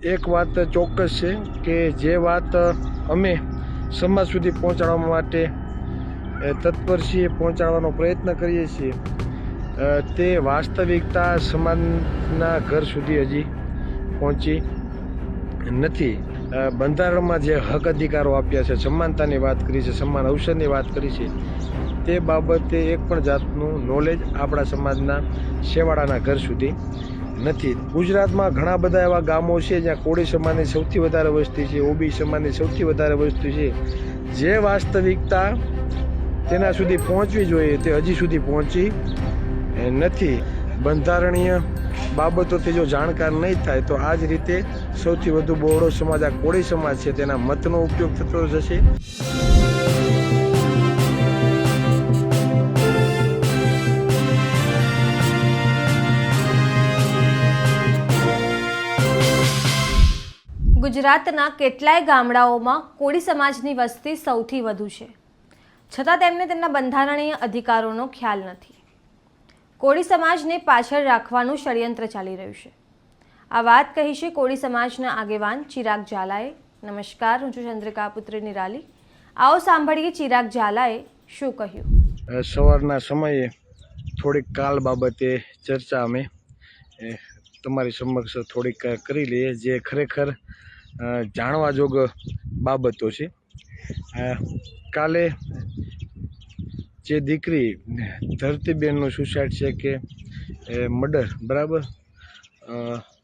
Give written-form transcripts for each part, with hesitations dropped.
એક વાત ચોક્કસ છે કે જે વાત અમે સમાજ સુધી પહોંચાડવા માટે તત્પર છીએ, પહોંચાડવાનો પ્રયત્ન કરીએ છીએ, તે વાસ્તવિકતા સમાજના ઘર સુધી હજી પહોંચી નથી. બંધારણમાં જે હક અધિકારો આપ્યા છે, સમાનતાની વાત કરી છે, સમાન અવસરની વાત કરી છે, તે બાબતે એક પણ જાતનું નોલેજ આપણા સમાજના છેવાડાના ઘર સુધી નથી. ગુજરાતમાં ઘણા બધા એવા ગામો છે જ્યાં કોળી સમાજની સૌથી વધારે વસ્તી છે, ઓબી સમાજની સૌથી વધારે વસ્તી છે. જે વાસ્તવિકતા તેના સુધી પહોંચવી જોઈએ તે હજી સુધી પહોંચી નથી. બંધારણીય બાબતોથી જો જાણકાર નહીં થાય તો આ જ રીતે સૌથી વધુ બહોળો સમાજ આ કોળી સમાજ છે, તેના મતનો ઉપયોગ થતો જશે. ગુજરાતના કેટલાય ગામડાઓમાં કોળી સમાજની વસ્તી સૌથી વધુ છે, છતાં તેમને તેમના બંધારણીય અધિકારોનો ખ્યાલ નથી. કોળી સમાજને પાછળ રાખવાનું ષડયંત્ર ચાલી રહ્યું છે. આ વાત કહી છે કોળી સમાજના આગેવાન ચિરાગ ઝાલાએ. નમસ્કાર, હું છું ચંદ્રિકા પુત્રી નિરાલી. આવો સાંભળીએ ચિરાગ ઝાલાએ શું કહ્યું. સવારના સમયે થોડીક કાલ બાબતે ચર્ચા અમે તમારી સમક્ષ થોડીક કરી લઈએ, જે ખરેખર જાણવા જોગ બાબતો છે. કાલે જે દીકરી ધરતીબેનનું સુસાઇડ છે કે મર્ડર, બરાબર,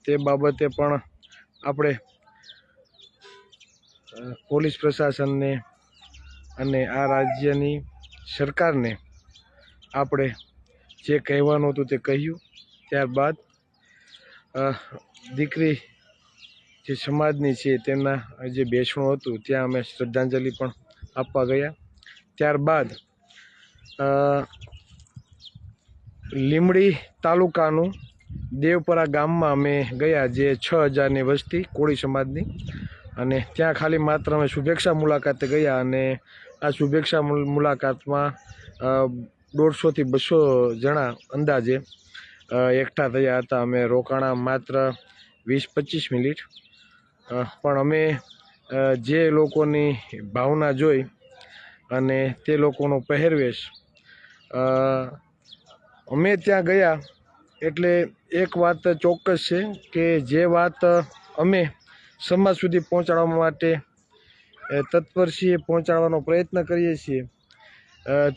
તે બાબતે પણ આપણે પોલીસ પ્રશાસનને અને આ રાજ્યની સરકારને આપણે જે કહેવાનું હતું તે કહ્યું. ત્યારબાદ દીકરી જે સમાજની છે તેમના જે બેસણું હતું ત્યાં અમે શ્રદ્ધાંજલિ પણ આપવા ગયા. ત્યારબાદ લીંબડી તાલુકાનું દેવપરા ગામમાં અમે ગયા, જે 6000ની વસ્તી કોળી સમાજની, અને ત્યાં ખાલી માત્ર અમે શુભેચ્છા મુલાકાતે ગયા. અને આ શુભેચ્છા મુલાકાતમાં 150 થી 200 જણા અંદાજે એકઠા થયા હતા. અમે રોકાણા માત્ર 20-25 મિનિટ, પણ અમે જે લોકોની ભાવના જોઈ અને તે લોકોનો પહેરવેશ, અમે ત્યાં ગયા એટલે એક વાત ચોક્કસ છે કે જે વાત અમે સમાજ સુધી પહોંચાડવા માટે તત્પર છીએ, પહોંચાડવાનો પ્રયત્ન કરીએ છીએ,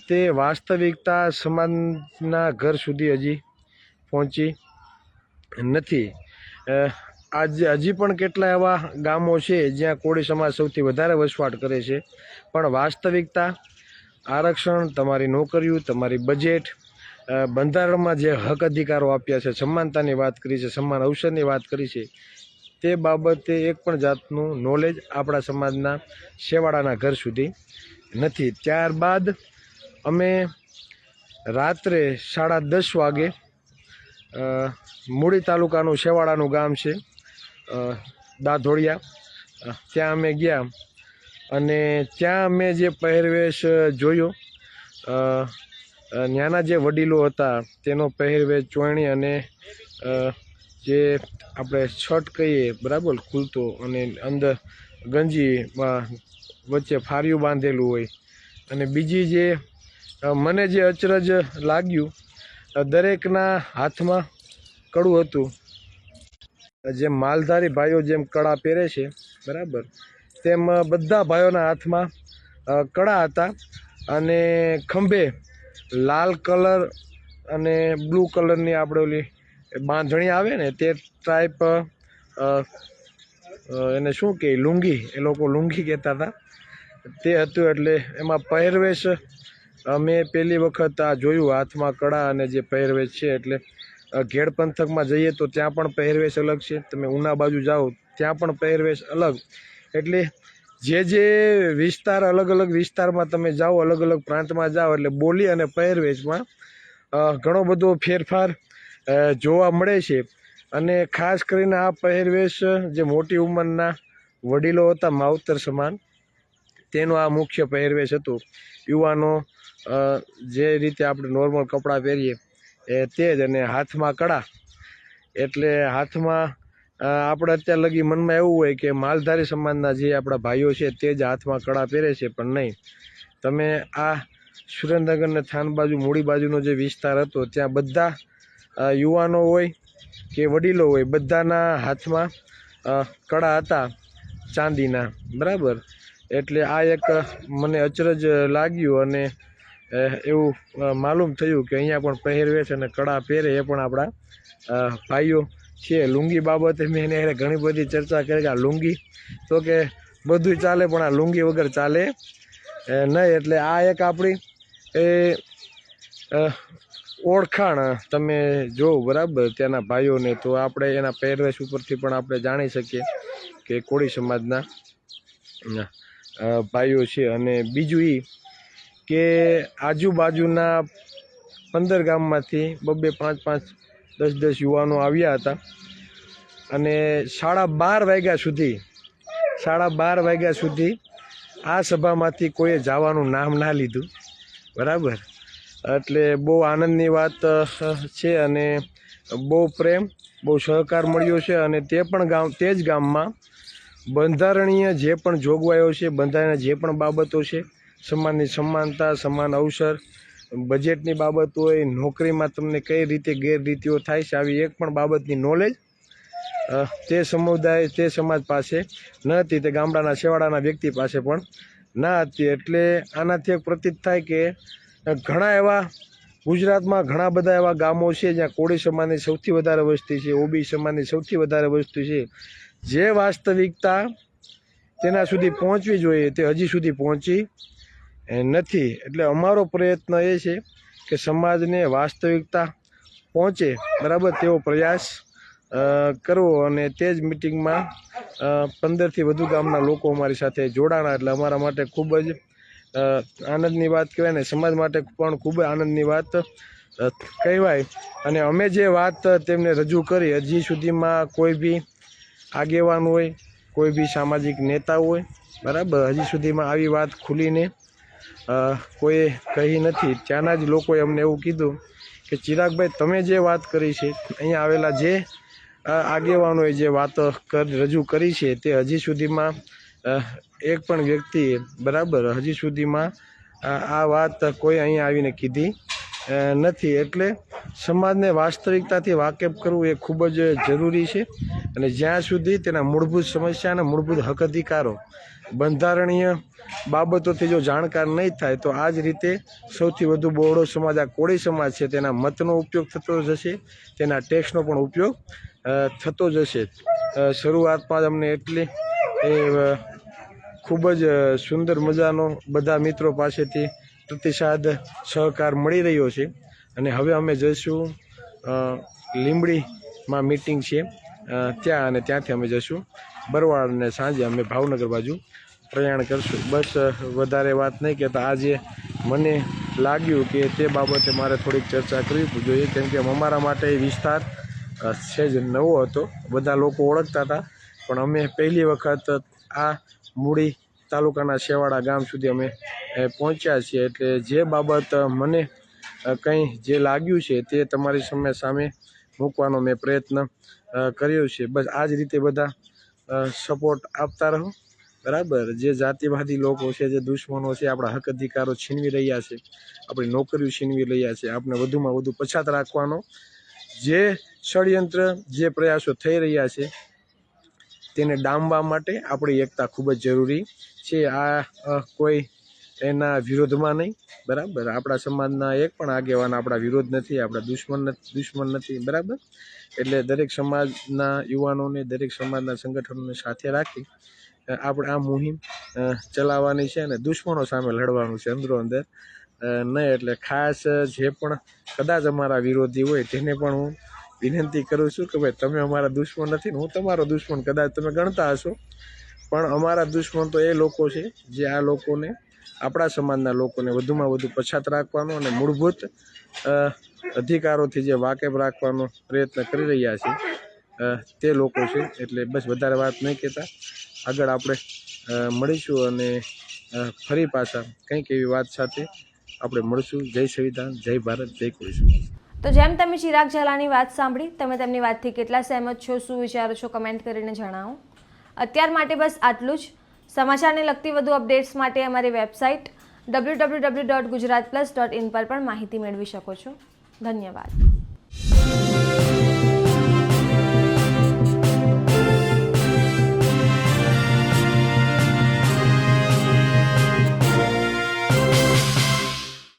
તે વાસ્તવિકતા સમાજના ઘર સુધી હજી પહોંચી નથી. હજી પણ કેટલા એવા ગામો છે જ્યાં કોળી સમાજ સૌથી વધારે વસવાટ કરે છે, પણ વાસ્તવિકતા, આરક્ષણ, તમારી નોકરીઓ, તમારી બજેટ, બંધારણમાં જે હક અધિકારો આપ્યા છે, સમાનતાની વાત કરી છે, સમાન અવસરની વાત કરી છે, તે બાબતે એક પણ જાતનું નોલેજ આપણા સમાજના છેવાડાના ઘર સુધી નથી. ત્યારબાદ અમે રાત્રે 10:30 વાગે મૂળી તાલુકાનું છેવાડાનું ગામ છે દાધોડિયા, ત્યાં અમે ગયા અને ત્યાં અમે જે પહેરવેશ જોયો, ત્યાંના જે વડીલો હતા તેનો પહેરવેશ, ચોયણી અને જે આપણે છટ કહીએ, બરાબર, ખુલતો, અને અંદર ગંજીમાં વચ્ચે ફાર્યું બાંધેલું હોય. અને બીજી જે મને જે અચરજ લાગ્યું, દરેકના હાથમાં કડું હતું. જેમ માલધારી ભાઈઓ જેમ કડા પહેરે છે, બરાબર, તેમ બધા ભાઈઓના હાથમાં કડા હતા. અને ખંભે લાલ કલર અને બ્લુ કલરની આપણે ઓલી બાંધણી આવે ને તે ટાઈપ, એને શું કહે, લુંગી, એ લોકો લુંગી કહેતા હતા, તે હતું. એટલે એમાં પહેરવેશ મેં પહેલી વખત આ જોયું, હાથમાં કડા અને જે પહેરવેશ છે. એટલે ઘેડ પંથકમાં જઈએ તો ત્યાં પણ પહેરવેશ અલગ છે, તમે ઉના બાજુ જાઓ ત્યાં પણ પહેરવેશ અલગ. એટલે જે વિસ્તાર, અલગ અલગ વિસ્તારમાં તમે જાઓ, અલગ અલગ પ્રાંતમાં જાઓ, એટલે બોલી અને પહેરવેશમાં ઘણો બધો ફેરફાર જોવા મળે છે. અને ખાસ કરીને આ પહેરવેશ જે મોટી ઉંમરના વડીલો હતા, માવતર સમાન, તેનો આ મુખ્ય પહેરવેશ હતો. યુવાનો જે રીતે આપણે નોર્મલ કપડાં પહેરીએ તે જ, અને હાથમાં કડા. એટલે હાથમાં આપણે અત્યાર લગી મનમાં એવું હોય કે માલધારી સમાજના જે આપણા ભાઈઓ છે તે જ હાથમાં કડા પહેરે છે, પણ નહીં. તમે આ સુરેન્દ્રનગર ને થાન બાજુ મૂળી બાજુનો જે વિસ્તાર હતો ત્યાં બધા યુવાનો હોય કે વડીલો હોય બધાના હાથમાં કડા હતા ચાંદીના, બરાબર. એટલે આ એક મને અચરજ લાગ્યું અને એવું માલુમ થયું કે અહીંયા પણ પહેરવેશ અને કડા પહેરે એ પણ આપણા ભાઈઓ છે. લુંગી બાબતે મેં એને ઘણી બધી ચર્ચા કરી કે આ લુંગી તો કે બધું ચાલે પણ આ લુંગી વગર ચાલે નહીં. એટલે આ એક આપણી એ ઓળખાણ તમે જો બરાબર ત્યાંના ભાઈઓને, તો આપણે એના પહેરવેશ ઉપરથી પણ આપણે જાણી શકીએ કે કોળી સમાજના ભાઈઓ છે. અને બીજું એ કે આજુબાજુના 15 ગામમાંથી 2-2, 5-5, 10-10 યુવાનો આવ્યા હતા અને 12:30 વાગ્યા સુધી આ સભામાંથી કોઈએ જવાનું નામ ના લીધું, બરાબર. એટલે બહુ આનંદની વાત છે અને બહુ પ્રેમ, બહુ સહકાર મળ્યો છે. અને તે જ ગામમાં બંધારણીય જે પણ જોગવાઈઓ છે, બંધારણીય જે પણ બાબતો છે, સમાનની સમાનતા, સમાન અવસર, બજેટની બાબત હોય, નોકરીમાં તમને કઈ રીતે ગેરરીતિઓ થાય છે, આવી એક પણ બાબતની નોલેજ તે સમુદાય, તે સમાજ પાસે ન હતી, તે ગામડાના છેવાડાના વ્યક્તિ પાસે પણ ના હતી. એટલે આનાથી એક પ્રતીત થાય કે ઘણા એવા ગુજરાતમાં ઘણા બધા એવા ગામો છે જ્યાં કોળી સમાજની સૌથી વધારે વસ્તી છે, ઓબી સમાજની સૌથી વધારે વસ્તી છે. જે વાસ્તવિકતા તેના સુધી પહોંચવી જોઈએ તે હજી સુધી પહોંચી નથી. એટલે અમારો પ્રયત્ન એ છે કે સમાજને વાસ્તવિકતા પહોંચે, બરાબર, તેવો પ્રયાસ કરવો. અને તે જ મિટિંગમાં 15થી વધુ ગામના લોકો અમારી સાથે જોડાણા. એટલે અમારા માટે ખૂબ જ આનંદની વાત કહેવાય ને, સમાજ માટે પણ ખૂબ આનંદની વાત કહેવાય. અને અમે જે વાત તેમને રજૂ કરી, હજી સુધીમાં કોઈ બી આગેવાન હોય, કોઈ બી સામાજિક નેતા હોય, બરાબર, હજી સુધીમાં આવી વાત ખુલીને કોઈ કહી નથી. ત્યાંના જ લોકોએ અમને એવું કીધું કે ચિરાગભાઈ, તમે જે વાત કરી છે, અહીંયા આવેલા જે આગેવાનોએ જે વાતો રજૂ કરી છે, તે હજી સુધીમાં એક પણ વ્યક્તિએ, બરાબર, હજી સુધીમાં આ વાત કોઈ અહીંયા આવીને કીધી નથી. એટલે સમાજને વાસ્તવિકતાથી વાકેફ કરવું એ ખૂબ જ જરૂરી છે. અને જ્યાં સુધી તેના મૂળભૂત સમસ્યા અને મૂળભૂત હક અધિકારો, બંધારણીય બાબતોથી જો જાણકાર નહીં થાય તો આ જ રીતે સૌથી વધુ બહોળો સમાજ આ કોળી સમાજ છે, તેના મતનો ઉપયોગ થતો જશે, તેના ટેક્સનો પણ ઉપયોગ થતો જશે. શરૂઆતમાં જ અમને એટલી ખૂબ જ સુંદર મજાનો બધા મિત્રો પાસેથી પ્રતિસાદ, સહકાર મળી રહ્યો છે. અને હવે અમે જઈશું લીંબડીમાં મિટિંગ છે ત્યાં, અને ત્યાંથી અમે જઈશું બરવાડ, અને સાંજે અમે ભાવનગર બાજુ પ્રયાણ કરશું. બસ વધારે વાત નહીં કહેતા, આજે મને લાગ્યું કે તે બાબતે મારે થોડીક ચર્ચા કરવી જોઈએ, કેમ કે અમારા માટે એ વિસ્તાર છે જ નવો હતો. બધા લોકો ઓળખતા હતા, પણ અમે પહેલી વખત આ મૂળી તાલુકાના છેવાડા ગામ સુધી અમે પહોંચ્યા છીએ. એટલે જે બાબત મને કંઈ જે લાગ્યું છે તે તમારી સામે મૂકવાનો મેં પ્રયત્ન કર્યો છે. બસ આ જ રીતે બધા સપોર્ટ આપતા રહો, બરાબર. જે જાતિવાદી લોકો છે, જે દુશ્મનો છે, આપણા હક અધિકારો છીનવી રહ્યા છે, આપણી નોકરીઓ છીનવી રહ્યા છે, આપણે વધુમાં વધુ પછાત રાખવાનો જે ષડયંત્ર, જે પ્રયાસો થઈ રહ્યા છે, તેને ડામવા માટે આપણી એકતા ખૂબ જ જરૂરી છે. આ કોઈ એના વિરોધમાં નહીં, બરાબર. આપણા સમાજના એક પણ આગેવાન આપણા વિરોધ નથી, આપણા દુશ્મન નથી, બરાબર. એટલે દરેક સમાજના યુવાનોને, દરેક સમાજના સંગઠનોને સાથે રાખી આપણે આ મુહિમ ચલાવવાની છે અને દુશ્મનો સામે લડવાનું છે અંદરો અંદર નહીં. એટલે ખાસ જે પણ કદાચ અમારા વિરોધી હોય તેને પણ હું વિનંતી કરું છું કે ભાઈ, તમે અમારા દુશ્મન નથી ને હું તમારો દુશ્મન કદાચ તમે ગણતા હશો, પણ અમારા દુશ્મન તો એ લોકો છે જે આ લોકોને, આપણા સમાજના લોકોને વધુમાં વધુ પછાત રાખવાનો અને મૂળભૂત અધિકારોથી જે વાકેફ રાખવાનો પ્રયત્ન કરી રહ્યા છે તે લોકો છે. એટલે બસ વધારે વાત નહીં કહેતા, આગળ આપણે મળીશું અને ફરી પાછા કંઈક એવી વાત સાથે આપણે મળશું. જય સંવિધાન, જય ભારત, જય કોળી સમાજ. તો જેમ તમે ચિરાગ ઝાલાની વાત સાંભળી, તમે તેમની વાતથી કેટલા સહેમત છો, શું વિચારો છો, કમેન્ટ કરીને જણાવો. અત્યાર માટે બસ આટલું જ. સમાચારને લગતી વધુ અપડેટ્સ માટે અમારી વેબસાઇટ www.gujaratplus.in પર પણ માહિતી મેળવી શકો છો. ધન્યવાદ.